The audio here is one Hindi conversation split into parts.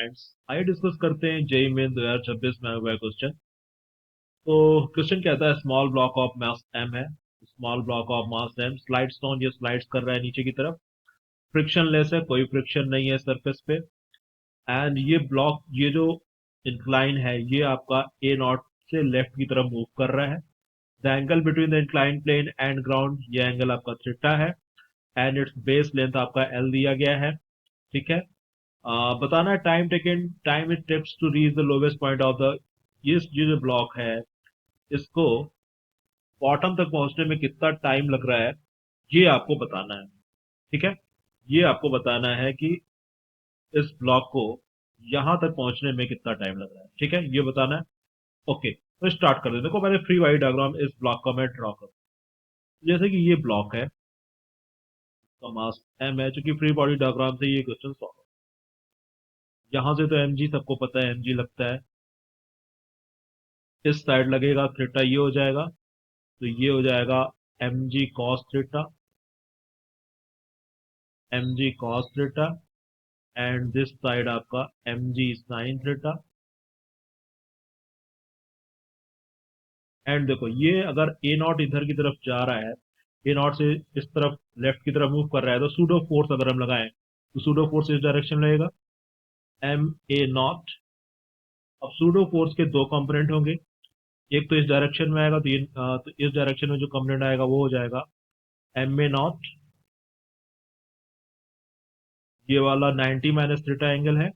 फ्रेंड्स, आइए डिस्कस करते हैं जेईई मेन 2026 में हुआ क्वेश्चन। तो क्वेश्चन कहता है small block of mass m है, small block of mass m, slide stone ये स्लाइड्स कर रहा है नीचे की तरफ, फ्रिक्शन लेस है, कोई फ्रिक्शन नहीं है सरफेस पे, एंड ये ब्लॉक ये जो इंक्लाइन है ये आपका ए नॉट से लेफ्ट की तरफ मूव कर रहा है। The angle between the incline plane and ground, ये एंगल आपका थीटा है, एंड इट्स बेस लेंथ आपका एल दिया गया है। ठीक है। बताना है time taken, time it takes to reach the lowest point of the, ये जो ब्लॉक है इसको बॉटम तक पहुंचने में कितना टाइम लग रहा है ये आपको बताना है। ठीक है। ये आपको बताना है कि इस ब्लॉक को यहां तक पहुंचने में कितना टाइम लग रहा है। ठीक है, ये बताना है। ओके, तो स्टार्ट कर देते। देखो मैंने फ्री वाई डायग्राम इस ब्लॉक का मैं ड्रॉ कर, जैसे कि ये ब्लॉक है, इसका मास एम है, चूंकि फ्री बॉडी डायग्राम से ये क्वेश्चन सॉल्व, यहां से तो एम जी सबको पता है, एम जी लगता है, इस साइड लगेगा थीटा, ये हो जाएगा, तो ये हो जाएगा m ji cos theta, m ji cos theta, and this side आपका m g sine theta. And देखो ये अगर ए नॉट इधर की तरफ जा रहा है, ए नॉट से इस तरफ लेफ्ट की तरफ मूव कर रहा है, तो सूडो फोर्स अगर हम लगाएं तो सूडो फोर्स इस डायरेक्शन में लगेगा, एम ए नॉट। अब सूडो फोर्स के दो कंपोनेंट होंगे, एक तो इस डायरेक्शन में आएगा, तो इस डायरेक्शन में जो कंपोनेंट आएगा वो हो जाएगा एम ए नॉट, ये वाला 90 माइनस थीटा एंगल है,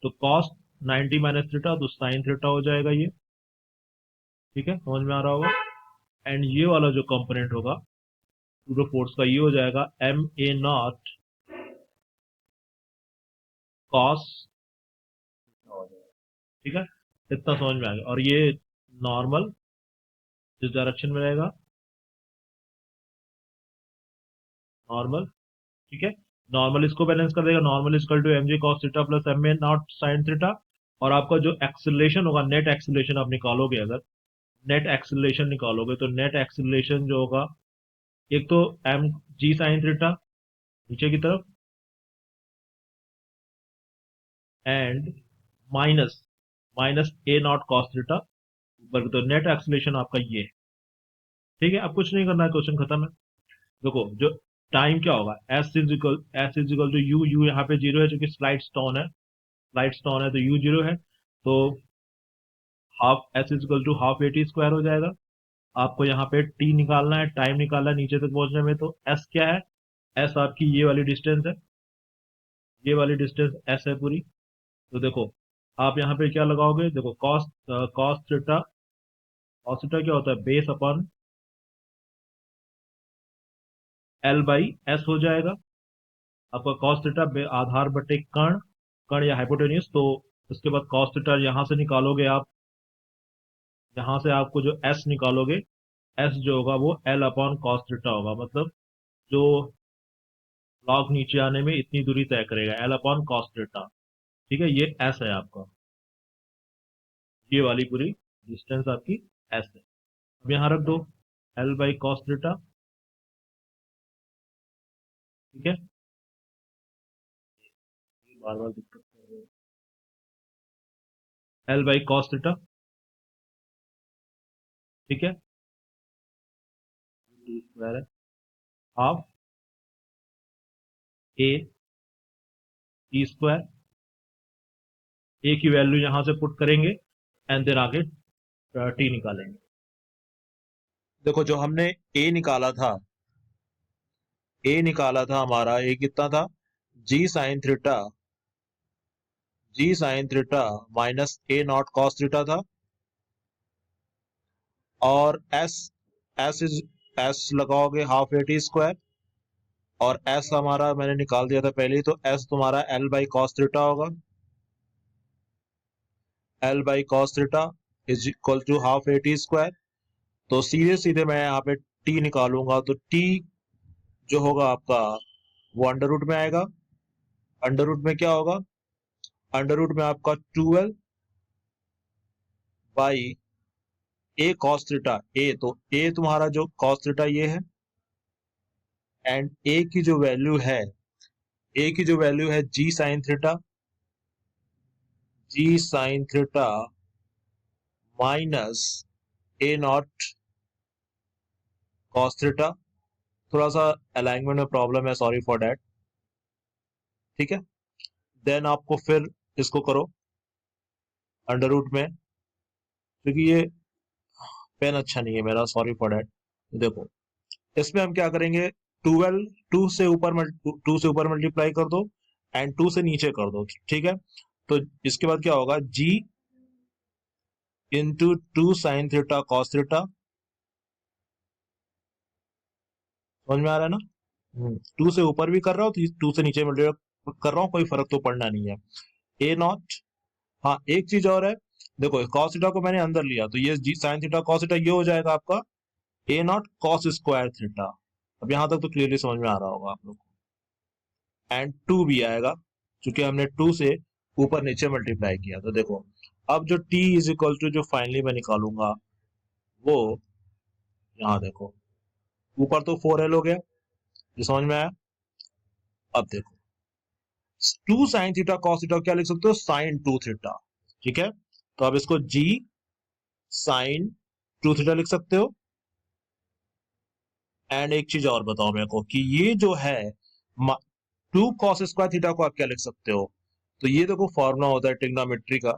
तो कॉस 90 माइनस थीटा, तो साइन थीटा हो जाएगा ये। ठीक है, समझ में आ रहा होगा। एंड ये वाला जो कंपोनेंट होगा सूडो फोर्स का, ये हो जाएगा एम ए नॉट कॉस। ठीक है, इतना समझ में आ गया। और ये नॉर्मल इस डायरेक्शन में रहेगा, नॉर्मल। ठीक है, नॉर्मल इसको बैलेंस कर देगा, normal equal to M ji cos theta plus M A naught sine theta. और आपका जो एक्सेलरेशन होगा, नेट एक्सेलरेशन आप निकालोगे, अगर नेट एक्सेलरेशन निकालोगे तो नेट एक्सेलरेशन जो होगा, एक तो एम जी साइन थीटा नीचे की तरफ, and minus minus a naught cos theta ऊपर की, तो नेट एक्सेलरेशन आपका ये है। ठीक है, अब कुछ नहीं करना है, क्वेश्चन खत्म है। देखो जो टाइम क्या होगा, S is equal to U, U यहाँ पे जीरो है क्योंकि स्लाइड स्टोन है, स्लाइड स्टोन है तो यू जीरो है, तो half S is equal to half A T square हो जाएगा। आपको यहाँ पे टी निकालना है, टाइम निकालना है नीचे तक पहुंचने में, तो एस क्या है, एस आपकी ये वाली डिस्टेंस है, ये वाली डिस्टेंस एस है पूरी। तो देखो आप यहाँ पे क्या लगाओगे, देखो cos cos theta, cos theta क्या होता है, base upon L by S हो जाएगा। आपका कॉस थीटा आधार बटे कर्ण, कर्ण या हाइपोटेन्यूज, तो उसके बाद कॉस थीटा यहां से निकालोगे आप, यहां से आपको जो एस निकालोगे, एस जो होगा वो एल अपॉन कॉस थीटा होगा, मतलब जो लॉग नीचे आने में इतनी दूरी तय करेगा, एल अपॉन कॉस थीटा। ठीक है, ये एस है आपका, ये वाली पूरी डिस्टेंस आपकी एस है। अब यहां रख दो एल बाई कॉस थीटा। ठीक है, बार बार दिक्कत कर रहे हो, एल बाई कॉस थीटा। ठीक है, स्क्वायर है, हाफ ए टी स्क्वायर, ए की वैल्यू यहां से पुट करेंगे एंड देन आगे टी निकालेंगे। देखो जो हमने ए निकाला था हमारा, ए कितना था, g sine theta, g sine theta minus a naught cos theta था। और एस लगाओगे हाफ ए टी स्क्वायर, और एस हमारा मैंने निकाल दिया था पहले ही, तो एस तुम्हारा एल बाई कॉस थीटा होगा, L by cos theta is equal to half A T square. तो सीधे सीधे मैं यहाँ पे टी निकालूंगा, तो टी जो होगा आपका वो अंडर रूट में आएगा। अंडर रूट में क्या होगा, अंडर रूट में आपका 12 बाई ए कॉस थीटा, ए तो ए तुम्हारा जो कॉस थीटा ये है, एंड ए की जो वैल्यू है, ए की जो वैल्यू है g sine theta, g sine theta minus a naught cos theta. थोड़ा सा अलाइनमेंट में प्रॉब्लम है, सॉरी फॉर डैट। ठीक है, देन आपको फिर इसको करो अंडर रूट में, क्योंकि ये पेन अच्छा नहीं है मेरा, सॉरी फॉर डैट। देखो इसमें हम क्या करेंगे, 12 टू से ऊपर मल्टीप्लाई कर दो एंड 2 से नीचे कर दो। ठीक है, तो इसके बाद क्या होगा, g into 2 sine theta cos theta. समझ में आ रहा है ना? 2 से ऊपर भी कर रहा हूँ तो 2 से नीचे मल्टीप्लाई कर रहा हूँ, कोई फर्क तो पड़ना नहीं है। ए नॉट, हाँ एक चीज और है, देखो कॉस थीटा को मैंने अंदर लिया तो ये जी साइन थीटा कॉस थीटा ये हो जाएगा आपका ए नॉट कॉस स्क्वायर थीटा। अब यहां तक तो क्लियरली समझ में आ रहा होगा आप लोग को। एंड 2 भी आएगा क्योंकि हमने 2 से ऊपर नीचे मल्टीप्लाई किया। तो देखो अब जो t इज इक्वल टू जो फाइनली मैं निकालूंगा वो, यहाँ देखो ऊपर तो 4l हो गया, ये समझ में आया। अब देखो 2 साइन थीटा कॉस थीटा क्या लिख सकते हो, साइन 2 थीटा। ठीक है, तो अब इसको g साइन 2 थीटा लिख सकते हो। एंड एक चीज और बताओ मेरे को कि ये जो है 2 कॉस स्क्वायर थीटा को आप क्या लिख सकते हो, तो ये देखो फॉर्मूला होता है ट्रिग्नोमेट्री का।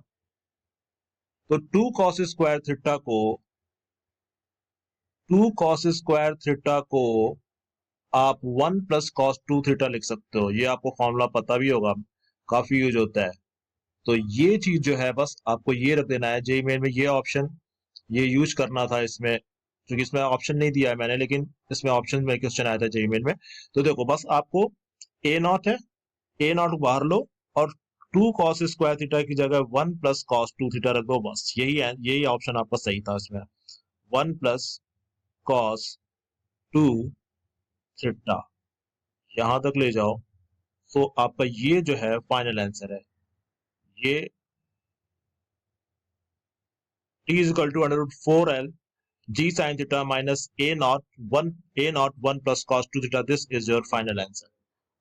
तो 2 कॉस स्क्वायर थीटा को आप 1 प्लस कॉस 2 थीटा लिख सकते हो। ये आपको फॉर्मूला पता भी होगा, काफी यूज होता है। तो ये चीज जो है बस आपको ये रख देना है, जेई मेन में ये ऑप्शन ये यूज करना था इसमें, क्योंकि इसमें ऑप्शन नहीं दिया है मैंने, लेकिन इसमें ऑप्शन में क्वेश्चन आया था जेई मेन में। तो देखो बस आपको ए नॉट है, ए नॉट बाहर लो और 2 कॉस स्क्वायर थीटा की जगह 1 प्लस कॉस 2 थीटा रख दो, बस यही ऑप्शन आपका सही था इसमें, 1 प्लस कॉस 2 थीटा। यहां तक ले जाओ तो आपका ये जो है फाइनल आंसर है। ये t is equal to under root 4l g sin theta minus a naught 1 plus cos 2 theta. This is your final answer.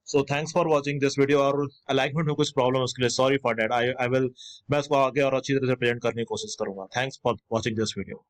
So thanks for watching this video। और अलाइनमेंट में कुछ प्रॉब्लम उसके लिए sorry for that. I will मैं इसको आगे और अच्छी तरह से प्रेजेंट करने की कोशिश करूंगा। Thanks for watching this video.